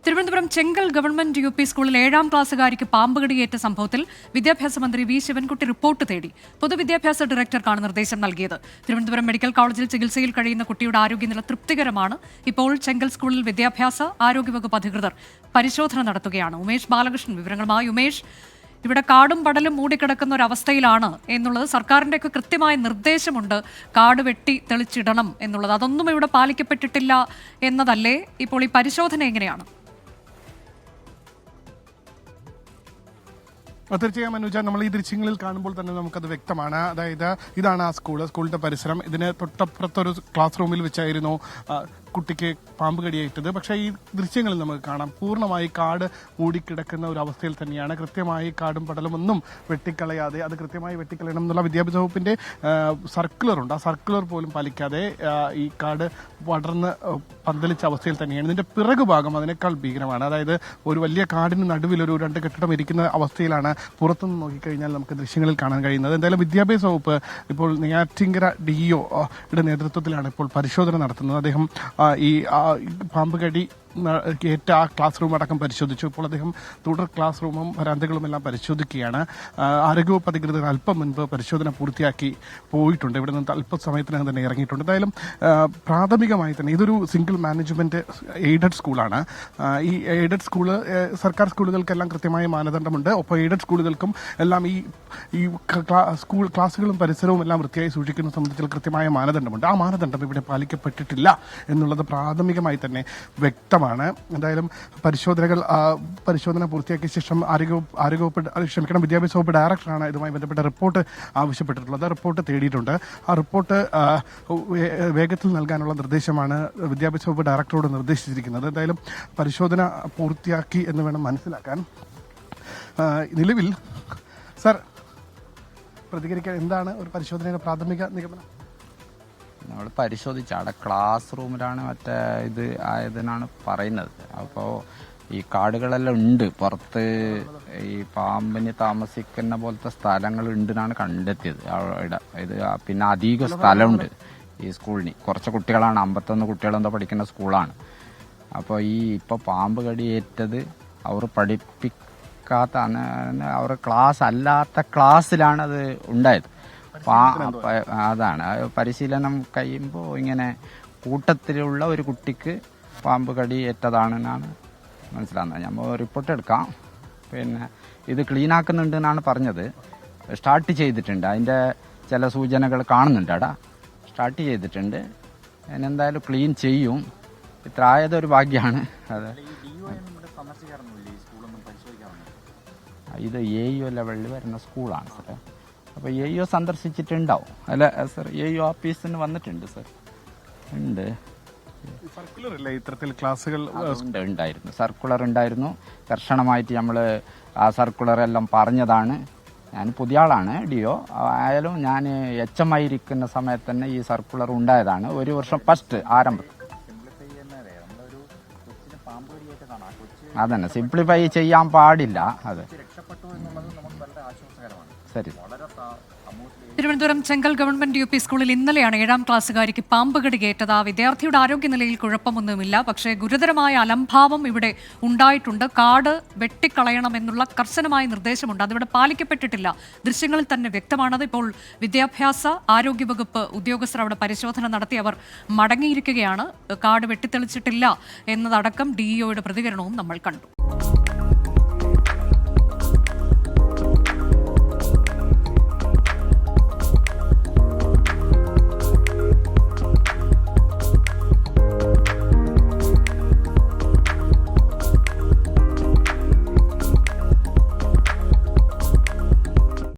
തിരുവനന്തപുരം ചെങ്കൽ government UP. സ്കൂളിൽ 7ാം ക്ലാസ്സുകാരിക്ക് പാമ്പ് കടിയേറ്റ സംഭവത്തിൽ വിദ്യാഭ്യാസ മന്ത്രി വി ശിവൻകുട്ടി റിപ്പോർട്ട് തേടി. പൊതുവിദ്യാഭ്യാസ ഡയറക്ടർക്കാണ് നിർദ്ദേശം നൽകിയത്. തിരുവനന്തപുരം മെഡിക്കൽ കോളേജിൽ ചികിത്സയിൽ കഴിയുന്ന കുട്ടിയുടെ ആരോഗ്യനില തൃപ്തികരമാണ്. ഇപ്പോൾ ചെങ്കൽ സ്കൂളിൽ വിദ്യാഭ്യാസ ആരോഗ്യവകുപ്പ് അധികൃതർ പരിശോധന നടത്തുകയാണ്. ഉമേഷ് ബാലകൃഷ്ണൻ വിവരങ്ങളുമായി. ഉമേഷ്, ഇവിടെ കാടും പടലും മൂടിക്കിടക്കുന്ന ഒരു അവസ്ഥയിലാണ് എന്നുള്ളത് സർക്കാരിൻ്റെയൊക്കെ കൃത്യമായ നിർദ്ദേശമുണ്ട്. കാട് വെട്ടി തെളിച്ചിടണം എന്നുള്ളത്, അതൊന്നും ഇവിടെ പാലിക്കപ്പെട്ടിട്ടില്ല എന്നതല്ലേ? ഇപ്പോൾ ഈ പരിശോധന എങ്ങനെയാണ്? തീർച്ചയായും അനുജ, നമ്മൾ ഈ ദൃശ്യങ്ങളിൽ കാണുമ്പോൾ തന്നെ നമുക്കത് വ്യക്തമാണ്. അതായത് ഇതാണ് ആ സ്കൂളിന്റെ പരിസരം. ഇതിന് തൊട്ടപ്പുറത്തൊരു ക്ലാസ് റൂമിൽ വെച്ചായിരുന്നു കുട്ടിക്ക് പാമ്പ് കടിയേറ്റത്. പക്ഷേ ഈ ദൃശ്യങ്ങളിൽ നമുക്ക് കാണാം പൂർണ്ണമായി കാട് മൂടിക്കിടക്കുന്ന ഒരു അവസ്ഥയിൽ തന്നെയാണ്. കൃത്യമായി കാടും പടലും ഒന്നും വെട്ടിക്കളയാതെ, അത് കൃത്യമായി വെട്ടിക്കളയണം എന്നുള്ള വിദ്യാഭ്യാസ വകുപ്പിന്റെ സർക്കുലറുണ്ട്. ആ സർക്കുലർ പോലും പാലിക്കാതെ ഈ കാട് പടർന്ന് പന്തലിച്ച അവസ്ഥയിൽ തന്നെയാണ്. ഇതിന്റെ പിറകുഭാഗം അതിനേക്കാൾ ഭീകരമാണ്. അതായത് ഒരു വലിയ കാടിന് നടുവിൽ ഒരു 2 കെട്ടിടം ഇരിക്കുന്ന അവസ്ഥയിലാണ് പുറത്തുനിന്ന് നോക്കിക്കഴിഞ്ഞാൽ നമുക്ക് ദൃശ്യങ്ങളിൽ കാണാൻ കഴിയുന്നത്. എന്തായാലും വിദ്യാഭ്യാസ വകുപ്പ് ഇപ്പോൾ നെയ്യാറ്റിൻകര DEO-യുടെ നേതൃത്വത്തിലാണ് ഇപ്പോൾ പരിശോധന നടത്തുന്നത്. അദ്ദേഹം ഈ പാമ്പ് കടി ഏറ്റ ആ ക്ലാസ് റൂം അടക്കം പരിശോധിച്ചു. ഇപ്പോൾ അദ്ദേഹം തുടർ ക്ലാസ് റൂമും വരാന്തകളും എല്ലാം പരിശോധിക്കുകയാണ്. ആരോഗ്യവകുപ്പ് അധികൃതർ അല്പം മുൻപ് പരിശോധന പൂർത്തിയാക്കി പോയിട്ടുണ്ട്. ഇവിടെ നിന്ന് അല്പസമയത്തിനകം തന്നെ ഇറങ്ങിയിട്ടുണ്ട്. എന്തായാലും പ്രാഥമികമായി തന്നെ ഇതൊരു സിംഗിൾ മാനേജ്മെന്റ് എയ്ഡഡ് സ്കൂളാണ്. ഈ എയ്ഡഡ് സ്കൂള് സർക്കാർ സ്കൂളുകൾക്കെല്ലാം കൃത്യമായ മാനദണ്ഡമുണ്ട്. ഒപ്പം എയ്ഡഡ് സ്കൂളുകൾക്കും എല്ലാം ഈ സ്കൂൾ ക്ലാസ്സുകളും പരിസരവും എല്ലാം വൃത്തിയായി സൂക്ഷിക്കുന്ന സംബന്ധിച്ച് കൃത്യമായ മാനദണ്ഡമുണ്ട്. ആ മാനദണ്ഡം ഇവിടെ പാലിക്കപ്പെട്ടിട്ടില്ല എന്നുള്ളത് പ്രാഥമികമായി തന്നെ വ്യക്തമാണ്. എന്തായാലും പരിശോധന പൂർത്തിയാക്കിയ ശേഷം വിദ്യാഭ്യാസ വകുപ്പ് ഡയറക്ടറാണ് ഇതുമായി ബന്ധപ്പെട്ട റിപ്പോർട്ട് ആവശ്യപ്പെട്ടിട്ടുള്ളത്. റിപ്പോർട്ട് തേടിയിട്ടുണ്ട്. ആ റിപ്പോർട്ട് വേഗത്തിൽ നൽകാനുള്ള നിർദ്ദേശമാണ് വിദ്യാഭ്യാസ വകുപ്പ് ഡയറക്ടറോട് നിർദ്ദേശിച്ചിരിക്കുന്നത്. എന്തായാലും പരിശോധന പൂർത്തിയാക്കി എന്ന് വേണം മനസ്സിലാക്കാൻ. നിലവിൽ സർ പ്രതികരിക്കാൻ എന്താണ് ഒരു പരിശോധനയുടെ പ്രാഥമിക നിഗമനം? നമ്മൾ പരിശോധിച്ച അവിടെ ക്ലാസ് റൂമിലാണ് മറ്റേ ഇത് ആയതെന്നാണ് പറയുന്നത്. അപ്പോൾ ഈ കാടുകളെല്ലാം ഉണ്ട്, പുറത്ത് ഈ പാമ്പിന് താമസിക്കുന്ന പോലത്തെ സ്ഥലങ്ങൾ ഉണ്ടെന്നാണ് കണ്ടെത്തിയത്. അവിടെ ഇത് പിന്നെ അധികം സ്ഥലമുണ്ട് ഈ സ്കൂളിന്. കുറച്ച് കുട്ടികളാണ്, 51 കുട്ടികളെന്തോ പഠിക്കുന്ന സ്കൂളാണ്. അപ്പോൾ ഇപ്പോൾ പാമ്പ് കടിയേറ്റത് അവർ പഠിപ്പിക്കാത്ത അവർ ക്ലാസ് അല്ലാത്ത ക്ലാസ്സിലാണ് അത് ഉണ്ടായത്. അതാണ് പരിശീലനം കഴിയുമ്പോൾ ഇങ്ങനെ കൂട്ടത്തിലുള്ള ഒരു കുട്ടിക്ക് പാമ്പ് കടി ഏറ്റതാണെന്നാണ് മനസ്സിലാകുന്നത്. നമ്മൾ റിപ്പോർട്ട് എടുക്കാം. പിന്നെ ഇത് ക്ലീൻ ആക്കുന്നുണ്ട് എന്നാണ് പറഞ്ഞത്. സ്റ്റാർട്ട് ചെയ്തിട്ടുണ്ട്, അതിൻ്റെ ചില സൂചനകൾ കാണുന്നുണ്ട്. അവിടെ സ്റ്റാർട്ട് ചെയ്തിട്ടുണ്ട്. അതിനെന്തായാലും ക്ലീൻ ചെയ്യും. ഇത്ര ആയതൊരു ഭാഗ്യമാണ്. അതെ, ഇത് AEO ലെവലിൽ വരുന്ന സ്കൂളാണ് സാർ. അപ്പോൾ AEO സന്ദർശിച്ചിട്ടുണ്ടാവും അല്ല സർ? AEO ഓഫീസിന് വന്നിട്ടുണ്ട് സർ. ഉണ്ട്, സർക്കുലർ ഇല്ല ഇത്തരത്തിൽ ക്ലാസുകൾ ഉണ്ടായിരുന്നു. സർക്കുലർ ഉണ്ടായിരുന്നു. കർശനമായിട്ട് നമ്മൾ ആ സർക്കുലറെല്ലാം പറഞ്ഞതാണ്. ഞാൻ പുതിയ ആളാണ് DO ആയാലും. ഞാൻ HM ആയിരിക്കുന്ന സമയത്ത് തന്നെ ഈ സർക്കുലർ ഉണ്ടായതാണ്. ഒരു വർഷം ഫസ്റ്റ് ആരംഭം. അതന്നെ, സിംപ്ലിഫൈ ചെയ്യാൻ പാടില്ല. അതെ, ശരി. തിരുവനന്തപുരം ചെങ്കൽ ഗവൺമെന്റ് യു.പി. സ്കൂളിൽ ഇന്നലെയാണ് 7ാം ക്ലാസ്സുകാരിക്ക് പാമ്പ് കടിയേറ്റത്. വിദ്യാർത്ഥിയുടെ ആരോഗ്യനിലയിൽ കുഴപ്പമൊന്നുമില്ല. പക്ഷേ ഗുരുതരമായ അലംഭാവം ഇവിടെ ഉണ്ടായിട്ടുണ്ട്. കാട് വെട്ടിക്കളയണമെന്നുള്ള കർശനമായ നിർദ്ദേശമുണ്ട്, അതിവിടെ പാലിക്കപ്പെട്ടിട്ടില്ല. ദൃശ്യങ്ങളിൽ തന്നെ വ്യക്തമാണത്. ഇപ്പോൾ വിദ്യാഭ്യാസ ആരോഗ്യവകുപ്പ് ഉദ്യോഗസ്ഥർ അവിടെ പരിശോധന നടത്തി അവർ മടങ്ങിയിരിക്കുകയാണ്. കാട് വെട്ടിത്തെളിച്ചിട്ടില്ല എന്നതടക്കം DEO-യുടെ പ്രതികരണവും നമ്മൾ കണ്ടു.